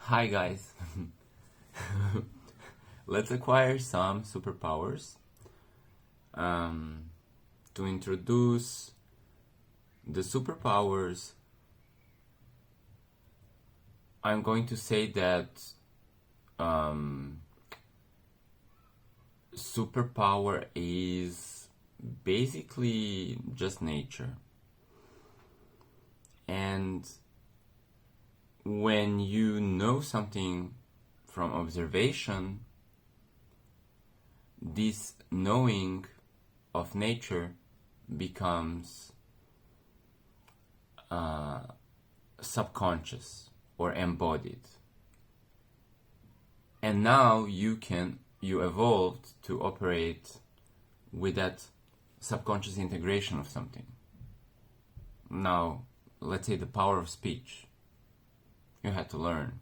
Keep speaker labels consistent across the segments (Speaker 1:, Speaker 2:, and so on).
Speaker 1: Hi guys, let's acquire some superpowers. To introduce the superpowers, I'm going to say that superpower is basically just nature. And when you know something from observation, this knowing of nature becomes subconscious or embodied. And now you evolved to operate with that subconscious integration of something. Now, let's say the power of speech. You had to learn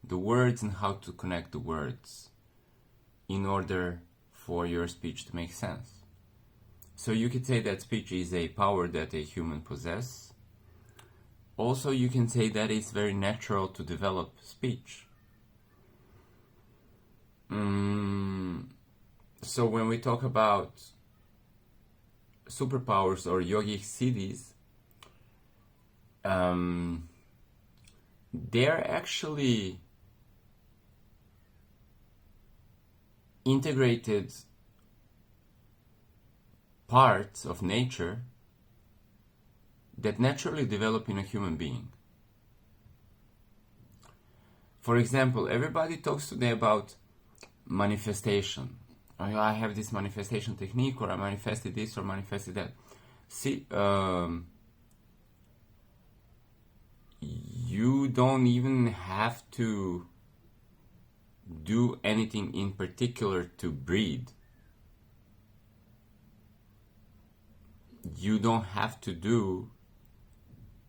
Speaker 1: the words and how to connect the words in order for your speech to make sense. So you could say that speech is a power that a human possesses. Also, you can say that it's very natural to develop speech. So when we talk about superpowers or yogic siddhis, they're actually integrated parts of nature that naturally develop in a human being. For example, everybody talks today about manifestation. I have this manifestation technique, or I manifested this or manifested that. See, you don't even have to do anything in particular to breathe. You don't have to do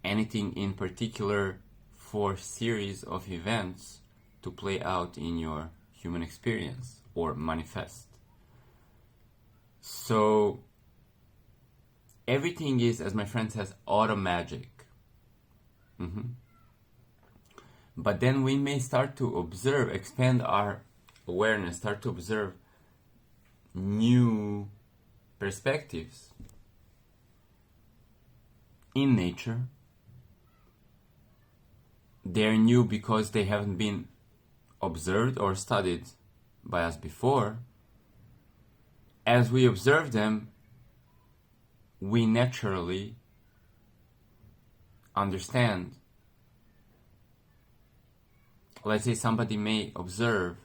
Speaker 1: anything in particular for series of events to play out in your human experience or manifest. So everything is, as my friend says, auto magic. But then we may start to observe, expand our awareness, start to observe new perspectives in nature. They're new because they haven't been observed or studied by us before. As we observe them, we naturally understand. Let's say somebody may observe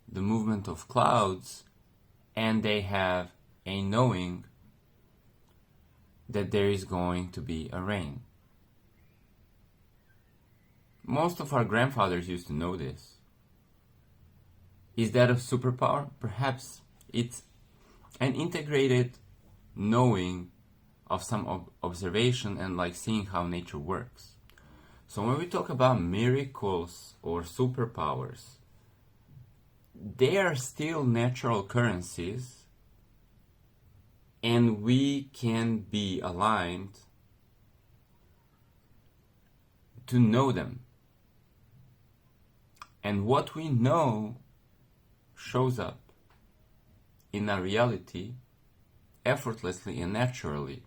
Speaker 1: the movement of clouds and they have a knowing that there is going to be a rain. Most of our grandfathers used to know this. Is that a superpower? Perhaps it's an integrated knowing of some observation and like seeing how nature works. So when we talk about miracles or superpowers, they are still natural occurrences, and we can be aligned to know them. And what we know shows up in our reality effortlessly and naturally.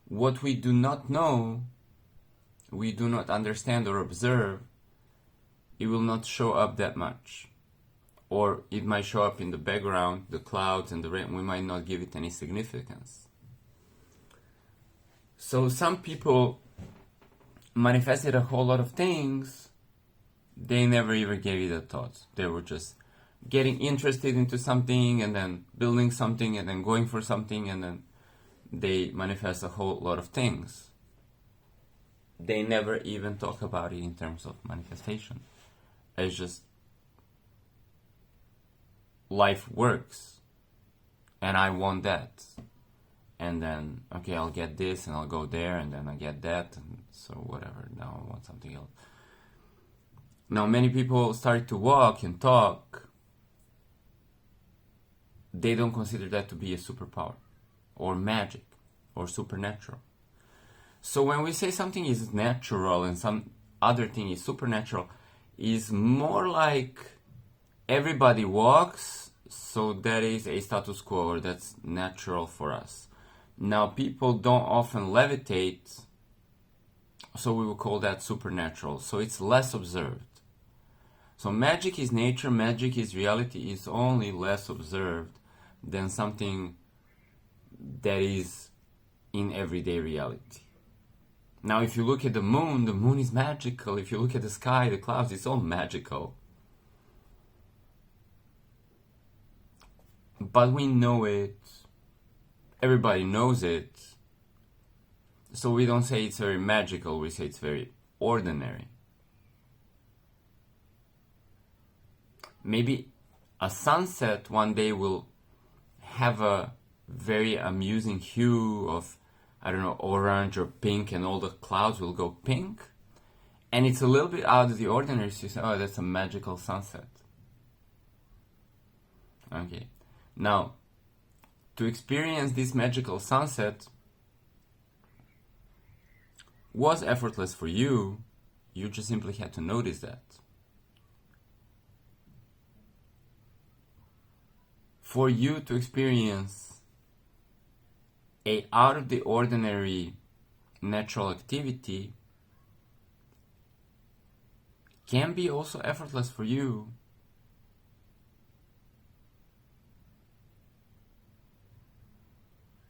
Speaker 1: What we do not know, we do not understand or observe, it will not show up that much. Or it might show up in the background, the clouds and the rain. We might not give it any significance. So some people manifested a whole lot of things. They never even gave it a thought. They were just getting interested into something and then building something and then going for something, and then they manifest a whole lot of things. They never even talk about it in terms of manifestation. It's just life works and I want that, and then okay, I'll get this and I'll go there, and then I get that, and so whatever, now I want something else. Now many people start to walk and talk. They don't consider that to be a superpower or magic or supernatural. So when we say something is natural and other thing is supernatural is more like everybody walks, so that is a status quo, or that's natural for us. Now, people don't often levitate, so we will call that supernatural. So it's less observed. So magic is nature, magic is reality, is only less observed than something that is in everyday reality. Now, if you look at the moon is magical. If you look at the sky, the clouds, it's all magical. But we know it. Everybody knows it. So we don't say it's very magical, we say it's very ordinary. Maybe a sunset one day will have a very amusing hue of, I don't know, orange or pink, and all the clouds will go pink. And it's a little bit out of the ordinary, so you say, oh, that's a magical sunset. Okay. Now, to experience this magical sunset was effortless for you. You just simply had to notice that. For you to experience a out of the ordinary natural activity can be also effortless for you.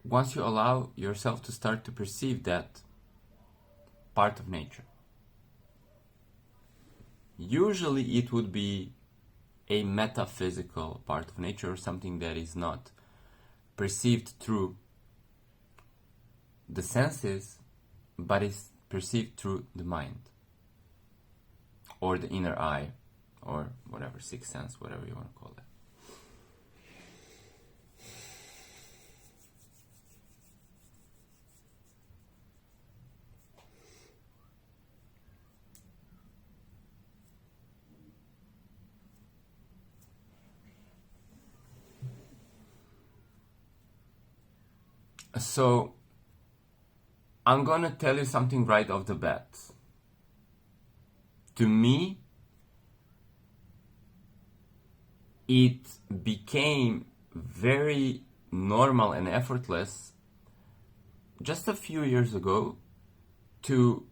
Speaker 1: Once you allow yourself to start to perceive that part of nature. Usually it would be a metaphysical part of nature, or something that is not perceived through the senses, but is perceived through the mind, or the inner eye, or whatever, sixth sense, whatever you want to call it. So, I'm gonna tell you something right off the bat. To me, it became very normal and effortless just a few years ago to,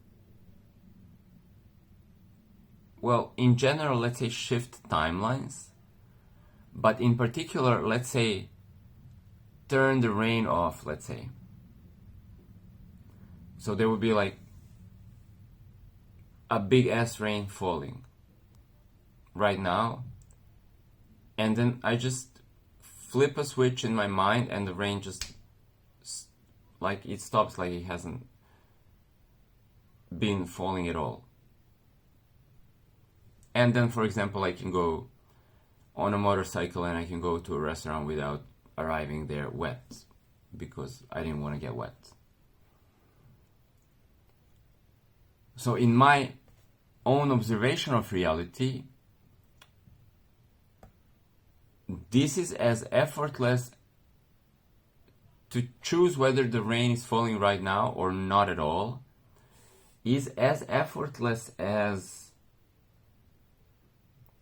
Speaker 1: well, in general, let's say shift timelines, but in particular, let's say turn the rain off, let's say. So there would be like a big ass rain falling right now, and then I just flip a switch in my mind and the rain just like it stops, like it hasn't been falling at all. And then, for example, I can go on a motorcycle and I can go to a restaurant without arriving there wet, because I didn't want to get wet. So in my own observation of reality, this is as effortless to choose whether the rain is falling right now or not at all, is as effortless as,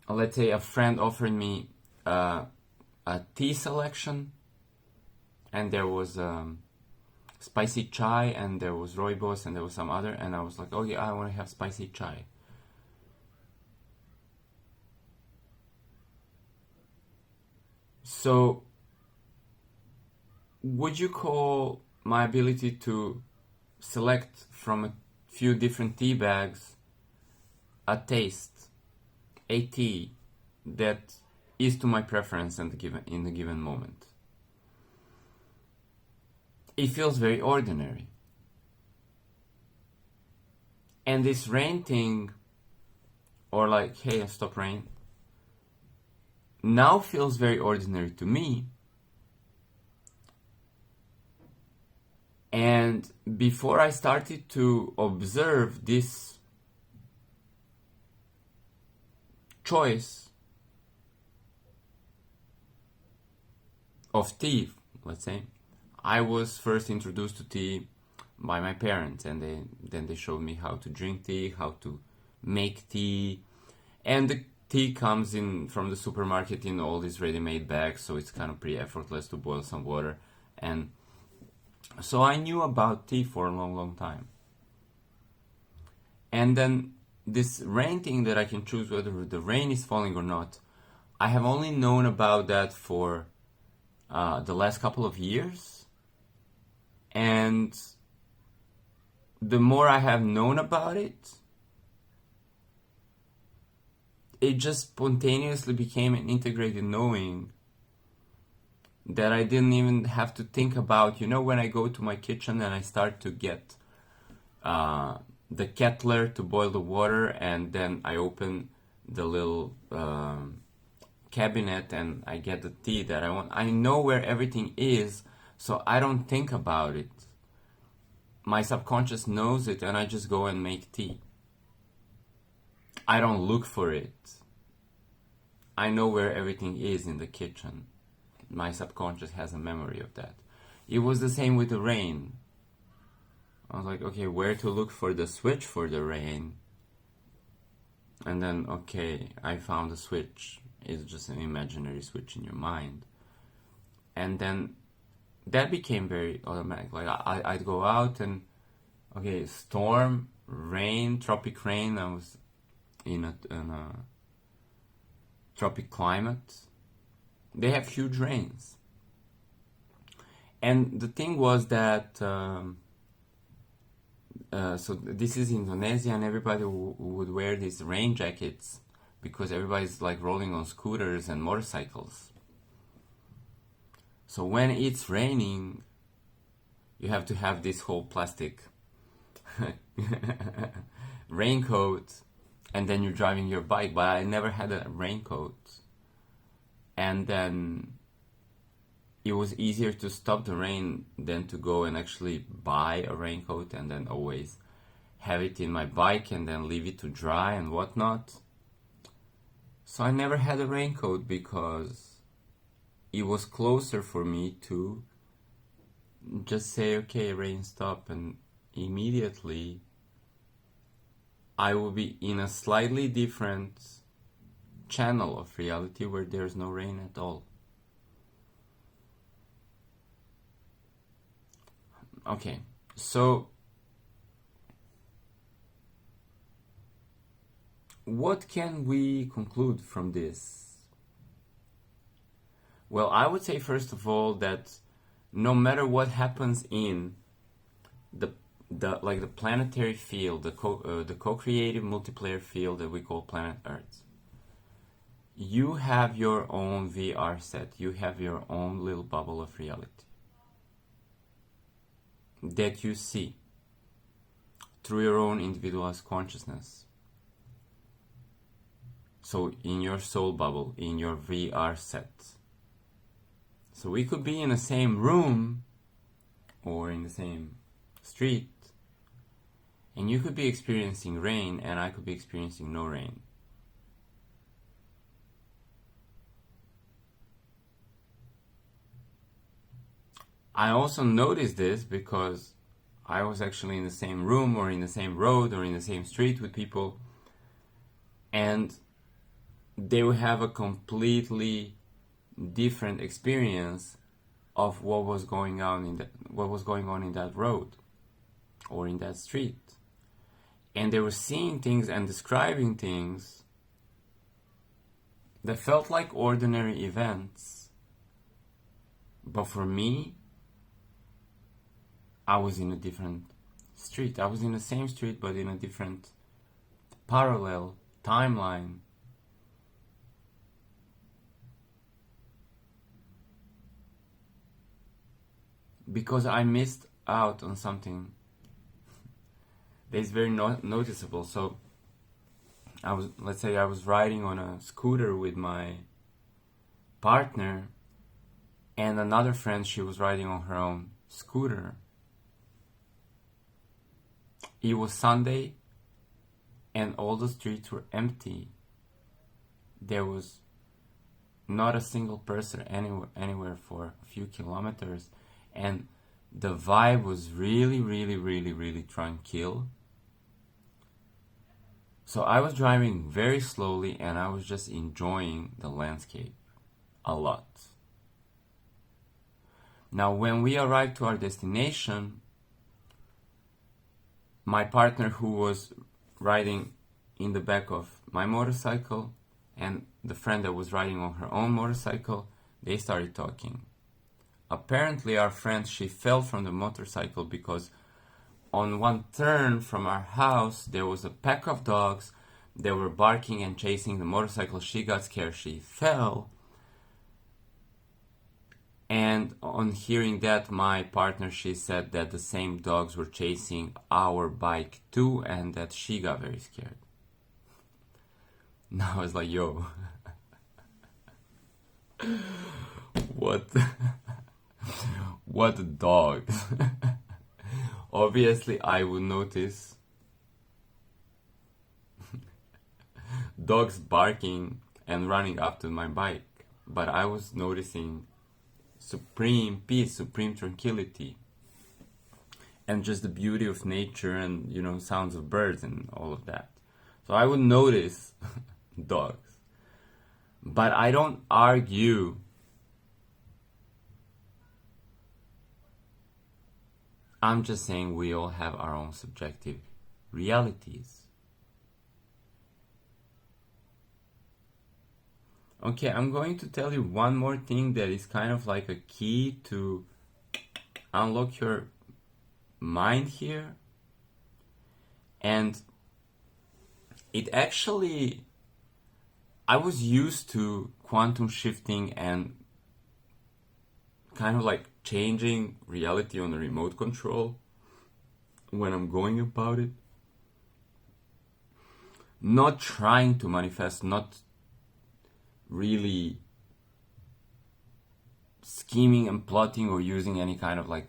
Speaker 1: let's say, a friend offered me a tea selection, and there was spicy chai, and there was rooibos, and there was some other, and I was like, oh yeah, I want to have spicy chai. So, would you call my ability to select from a few different tea bags a taste, a tea that is to my preference in the given moment? It feels very ordinary. And this rain thing, or like, hey, stop rain, now feels very ordinary to me. And before I started to observe this choice of tea, let's say, I was first introduced to tea by my parents, and then they showed me how to drink tea, how to make tea, and the tea comes in from the supermarket in all these ready-made bags, so it's kind of pretty effortless to boil some water. And so I knew about tea for a long, long time. And then this rain thing that I can choose whether the rain is falling or not, I have only known about that for the last couple of years. And the more I have known about it, it just spontaneously became an integrated knowing that I didn't even have to think about. You know, when I go to my kitchen and I start to get the kettler to boil the water, and then I open the little cabinet and I get the tea that I want. I know where everything is, so I don't think about it. My subconscious knows it, and I just go and make tea. I don't look for it. I know where everything is in the kitchen. My subconscious has a memory of that. It was the same with the rain. I was like, okay, where to look for the switch for the rain? And then, okay, I found the switch. It's just an imaginary switch in your mind. And then that became very automatic. Like I'd go out and, okay, storm, rain, tropic rain. I was in a tropic climate. They have huge rains. And the thing was that, so this is Indonesia, and everybody would wear these rain jackets because everybody's like rolling on scooters and motorcycles. So when it's raining, you have to have this whole plastic raincoat, and then you're driving your bike. But I never had a raincoat. And then it was easier to stop the rain than to go and actually buy a raincoat and then always have it in my bike and then leave it to dry and whatnot. So I never had a raincoat because it was closer for me to just say, okay, rain stop, and immediately I will be in a slightly different channel of reality where there's no rain at all. Okay, so what can we conclude from this? Well, I would say first of all that no matter what happens in the planetary field, the co-creative multiplayer field that we call planet Earth, you have your own VR set. You have your own little bubble of reality that you see through your own individualized consciousness. So in your soul bubble, in your VR set. So we could be in the same room or in the same street, and you could be experiencing rain and I could be experiencing no rain. I also noticed this because I was actually in the same room or in the same road or in the same street with people, and they would have a completely different experience of what was going on in that road or in that street. And they were seeing things and describing things that felt like ordinary events. But for me, I was in a different street. I was in the same street, but in a different parallel timeline. Because I missed out on something that is very noticeable. So let's say I was riding on a scooter with my partner, and another friend, she was riding on her own scooter. It was Sunday and all the streets were empty. There was not a single person anywhere for a few kilometers, and the vibe was really, really, really, really tranquil. So I was driving very slowly and I was just enjoying the landscape a lot. Now, when we arrived to our destination, my partner, who was riding in the back of my motorcycle, and the friend that was riding on her own motorcycle, they started talking. Apparently, our friend, she fell from the motorcycle because on one turn from our house, there was a pack of dogs. They were barking and chasing the motorcycle. She got scared. She fell. And on hearing that, my partner, she said that the same dogs were chasing our bike too, and that she got very scared. Now I was like, yo, what? What dogs? Obviously, I would notice dogs barking and running up to my bike, but I was noticing supreme peace, supreme tranquility, and just the beauty of nature and, you know, sounds of birds and all of that. So I would notice dogs, but I don't argue. I'm just saying we all have our own subjective realities. Okay, I'm going to tell you one more thing that is kind of like a key to unlock your mind here. And it actually, I was used to quantum shifting and kind of like changing reality on the remote control when I'm going about it. Not trying to manifest, not really scheming and plotting or using any kind of like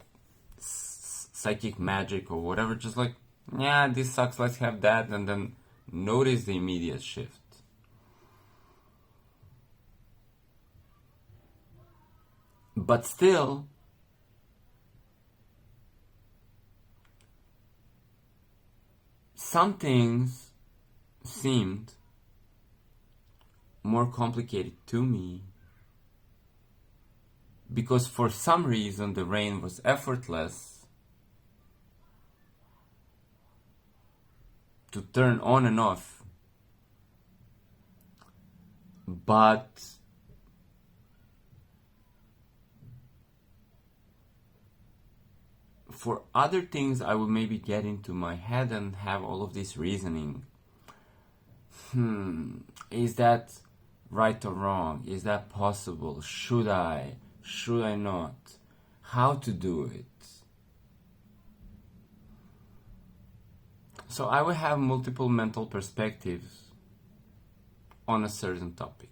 Speaker 1: psychic magic or whatever, just like, yeah, this sucks, let's have that, and then notice the immediate shift. But still, some things seemed more complicated to me because for some reason the rain was effortless to turn on and off, but for other things I would maybe get into my head and have all of this reasoning. Is that right or wrong? Is that possible? Should I? Should I not? How to do it? So I will have multiple mental perspectives on a certain topic.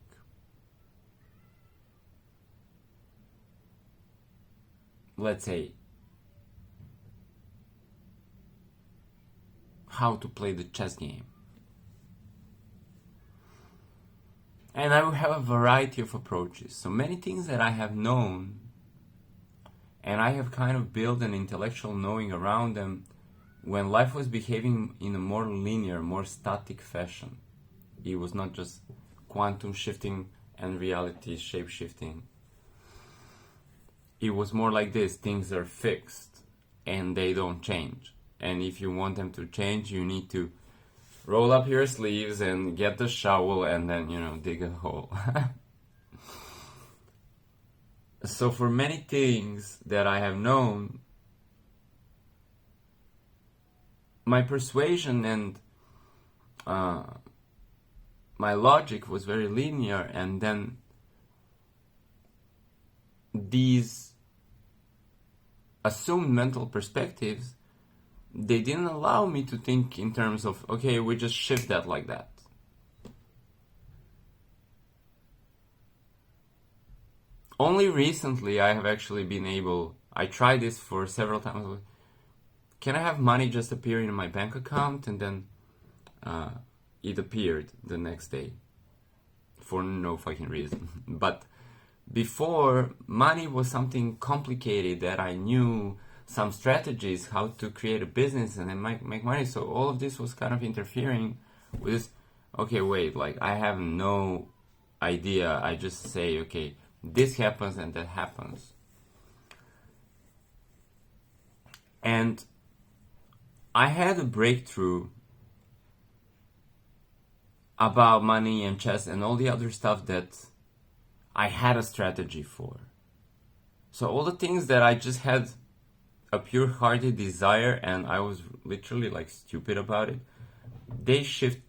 Speaker 1: Let's say, how to play the chess game. And I will have a variety of approaches. So many things that I have known, and I have kind of built an intellectual knowing around them when life was behaving in a more linear, more static fashion. It was not just quantum shifting and reality shape shifting. It was more like this: things are fixed and they don't change. And if you want them to change, you need to roll up your sleeves and get the shovel and then, dig a hole. So for many things that I have known, my persuasion and my logic was very linear, and then these assumed mental perspectives, they didn't allow me to think in terms of, okay, we just shift that like that. Only recently I have actually been able, I tried this for several times. Can I have money just appearing in my bank account? And then it appeared the next day for no fucking reason. But before, money was something complicated that I knew some strategies, how to create a business and then make money. So all of this was kind of interfering with this, okay, wait, like I have no idea. I just say, okay, this happens and that happens. And I had a breakthrough about money and chess and all the other stuff that I had a strategy for. So all the things that I just had a pure-hearted desire and I was literally like stupid about it, they shift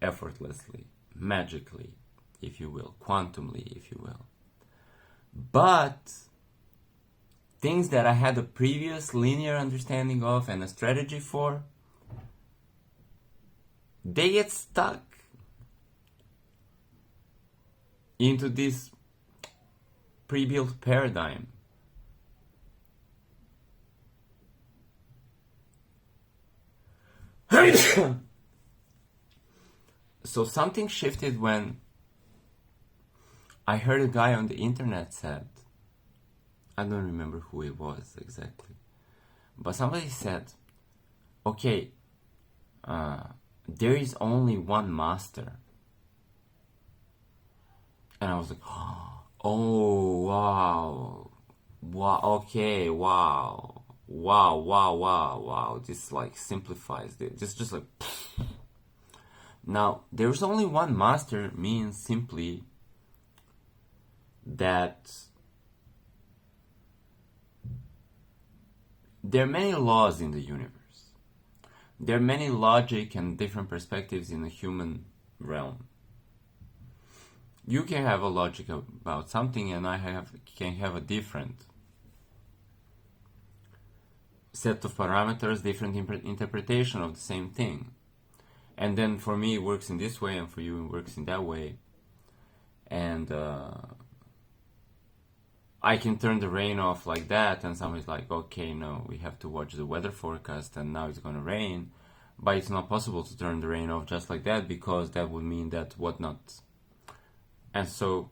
Speaker 1: effortlessly, magically, if you will, quantumly, if you will. But things that I had a previous linear understanding of and a strategy for, they get stuck into this pre-built paradigm. So something shifted when I heard a guy on the internet said, I don't remember who it was exactly, but somebody said, okay, there is only one master. And I was like, oh, wow, okay, wow, this like simplifies it. This just like, now, there's only one master means simply that there are many laws in the universe. There are many logic and different perspectives in the human realm. You can have a logic about something and I can have a different set of parameters, different interpretation of the same thing. And then for me it works in this way and for you it works in that way. And I can turn the rain off like that and somebody's like, okay, no, we have to watch the weather forecast and now it's gonna rain. But it's not possible to turn the rain off just like that because that would mean that whatnot. And so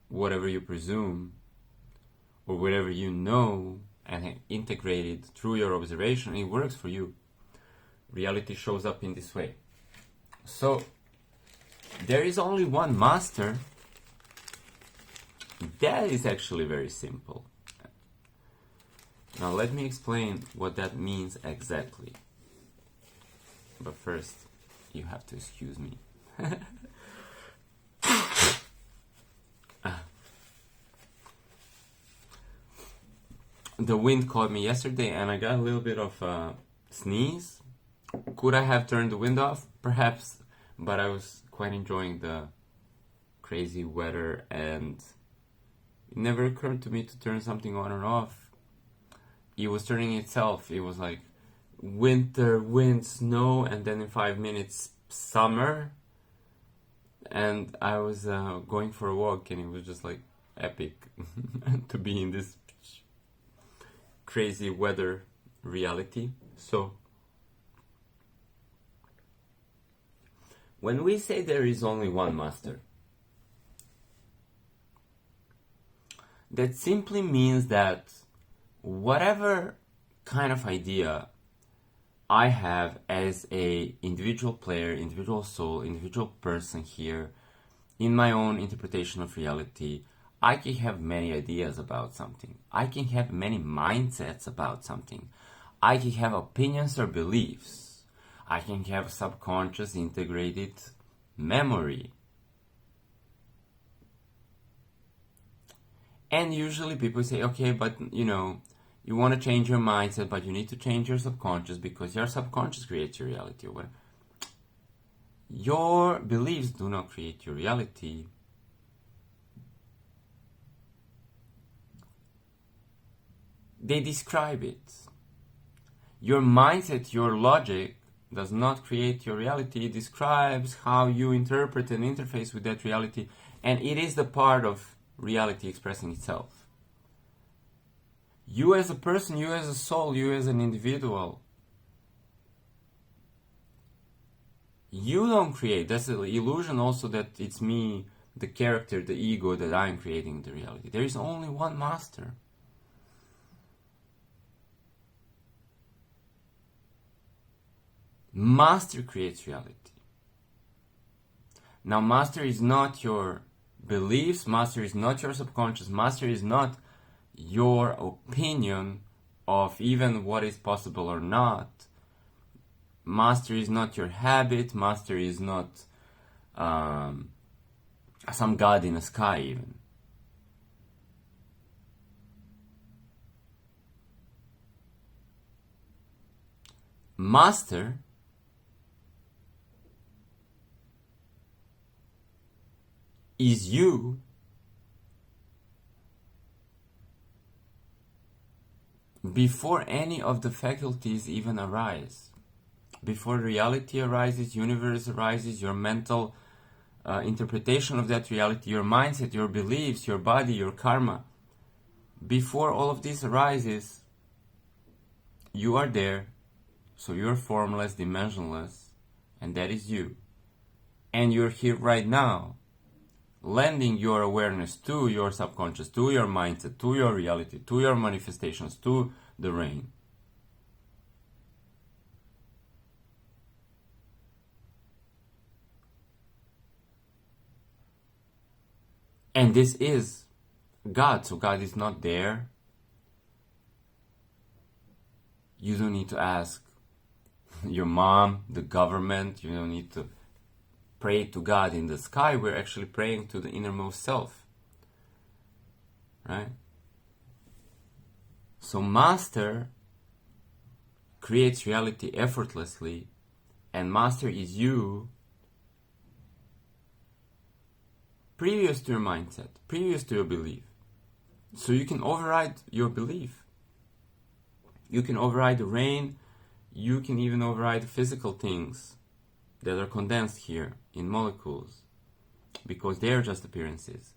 Speaker 1: whatever you presume or whatever you know and integrate it through your observation, it works for you. Reality shows up in this way. So there is only one master. That is actually very simple. Now let me explain what that means exactly. But first, you have to excuse me. The wind caught me yesterday and I got a little bit of sneeze. Could I have turned the wind off? Perhaps, but I was quite enjoying the crazy weather and it never occurred to me to turn something on or off. It was turning itself. It was like winter, wind, snow, and then in 5 minutes summer. And I was going for a walk and it was just like epic to be in this crazy weather reality. So when we say there is only one master, that simply means that whatever kind of idea I have as a individual player, individual soul, individual person here, in my own interpretation of reality, I can have many ideas about something. I can have many mindsets about something. I can have opinions or beliefs. I can have subconscious integrated memory. And usually people say, okay, but you want to change your mindset, but you need to change your subconscious because your subconscious creates your reality. Well, your beliefs do not create your reality. They describe it. Your mindset, your logic does not create your reality. It describes how you interpret and interface with that reality, and it is the part of reality expressing itself. You as a person, you as a soul, you as an individual, you don't create. That's the illusion also that it's me, the character, the ego, that I'm creating the reality. There is only one master. Master creates reality. Now, master is not your beliefs, master is not your subconscious, master is not your opinion of even what is possible or not. Master is not your habit, master is not some god in the sky even. Master is you before any of the faculties even arise. Before reality arises, universe arises, your mental interpretation of that reality, your mindset, your beliefs, your body, your karma. Before all of this arises, you are there, so you're formless, dimensionless, and that is you. And you're here right now, lending your awareness to your subconscious, to your mindset, to your reality, to your manifestations, to the rain. And this is God, so God is not there. You don't need to ask your mom, the government, you don't need to pray to God in the sky. We're actually praying to the innermost self, right? So master creates reality effortlessly, and master is you previous to your mindset, previous to your belief. So you can override your belief. You can override the rain. You can even override the physical things that are condensed here in molecules, because they are just appearances.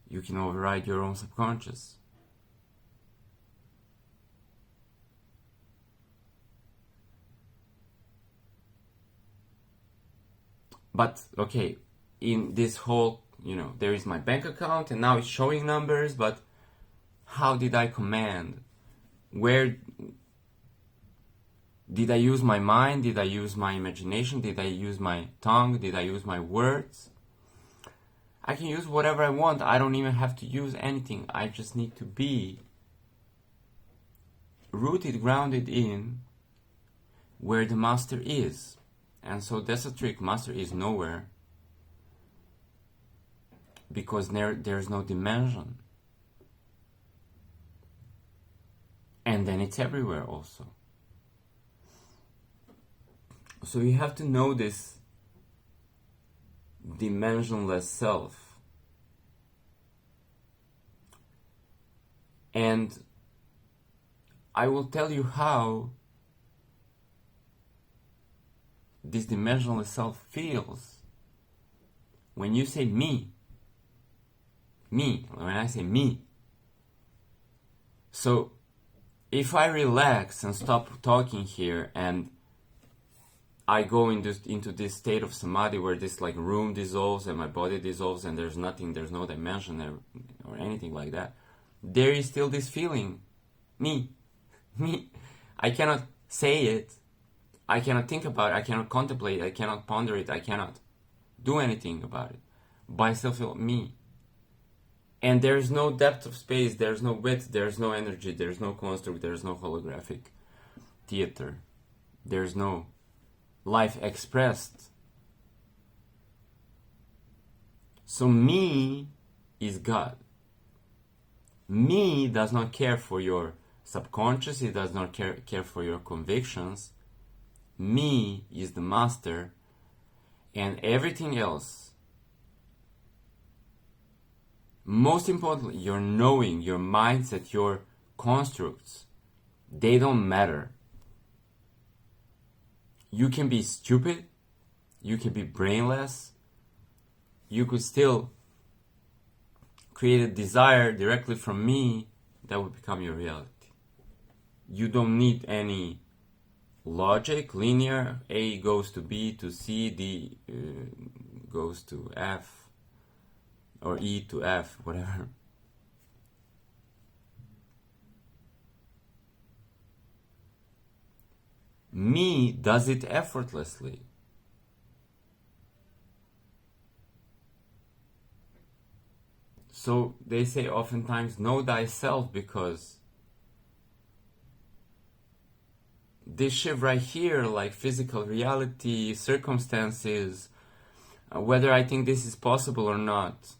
Speaker 1: You can override your own subconscious. But, okay, in this whole, there is my bank account and now it's showing numbers, but how did I command? Where did I use my mind? Did I use my imagination? Did I use my tongue? Did I use my words? I can use whatever I want. I don't even have to use anything. I just need to be rooted, grounded in where the master is. And so that's a trick. Master is nowhere, because there's no dimension. And then it's everywhere also. So you have to know this dimensionless self. And I will tell you how this dimensionless self feels when you say me. Me, when I say me. So if I relax and stop talking here and I go into this state of samadhi where this like room dissolves and my body dissolves and there's nothing, there's no dimension or anything like that, there is still this feeling, me. I cannot say it, I cannot think about it, I cannot contemplate it, I cannot ponder it, I cannot do anything about it, but I still feel me. And there's no depth of space, there's no width, there's no energy, there's no construct, there's no holographic theater, there's no life expressed. So me is God. Me does not care for your subconscious, it does not care for your convictions. Me is the master, and everything else, most importantly, your knowing, your mindset, your constructs, they don't matter. You can be stupid, you can be brainless, you could still create a desire directly from me that would become your reality. You don't need any logic, linear, A goes to B to C, D goes to F, or E to F, whatever. Me does it effortlessly. So they say oftentimes, know thyself, because this shift right here, like physical reality, circumstances, whether I think this is possible or not,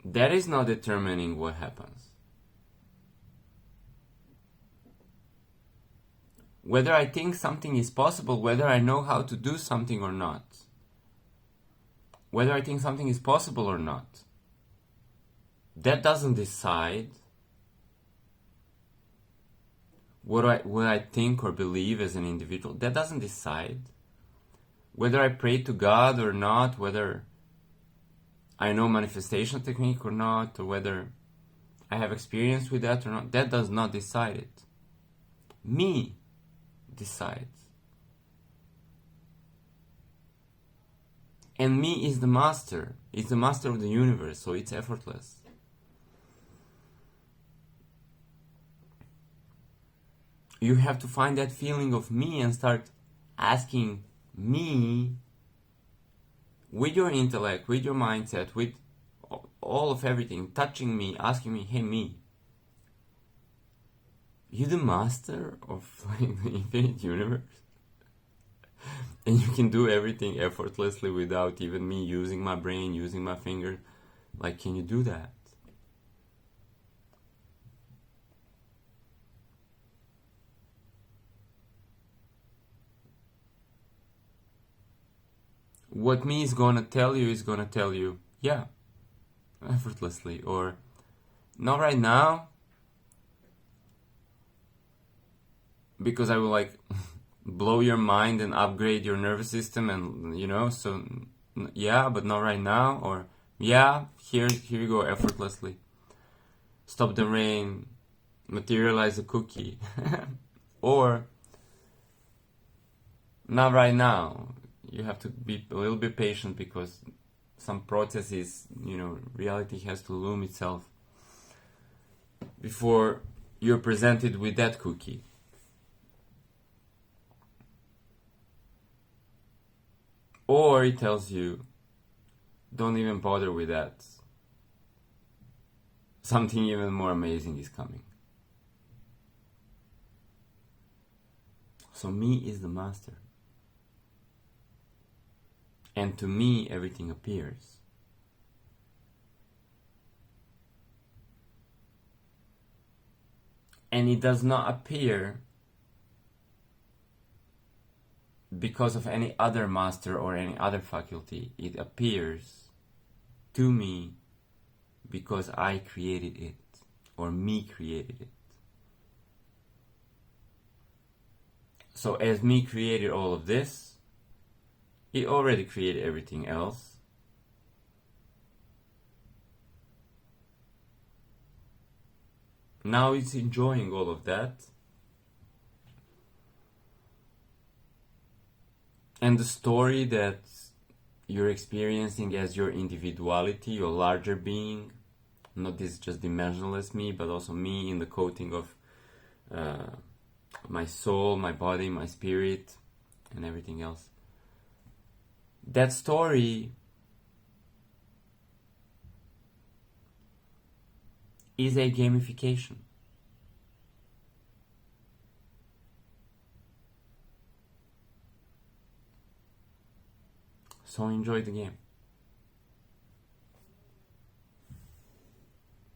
Speaker 1: that is not determining what happens. Whether I think something is possible, whether I know how to do something or not, whether I think something is possible or not, that doesn't decide what I think or believe as an individual. That doesn't decide whether I pray to God or not, whether I know manifestation technique or not, or whether I have experience with that or not. That does not decide it. Me decides. And me is the master. It's the master of the universe, so it's effortless. You have to find that feeling of me and start asking me, with your intellect, with your mindset, with all of everything, touching me, asking me, hey, me, you the master of like the infinite universe? And you can do everything effortlessly without even me using my brain, using my finger. Like, can you do that? What me is gonna tell you, yeah, effortlessly, or not right now, because I will like blow your mind and upgrade your nervous system, and so yeah, but not right now, or yeah, here you go, effortlessly. Stop the rain, materialize a cookie. Or not right now. You have to be a little bit patient, because some processes, reality has to loom itself before you're presented with that cookie. Or it tells you, don't even bother with that. Something even more amazing is coming. So me is the master. And to me, everything appears. And it does not appear because of any other master or any other faculty. It appears to me because I created it, or me created it. So as me created all of this, it already created everything else. Now it's enjoying all of that. And the story that you're experiencing as your individuality, your larger being, not this just dimensionless me, but also me in the coating of my soul, my body, my spirit, and everything else. That story is a gamification. So enjoy the game.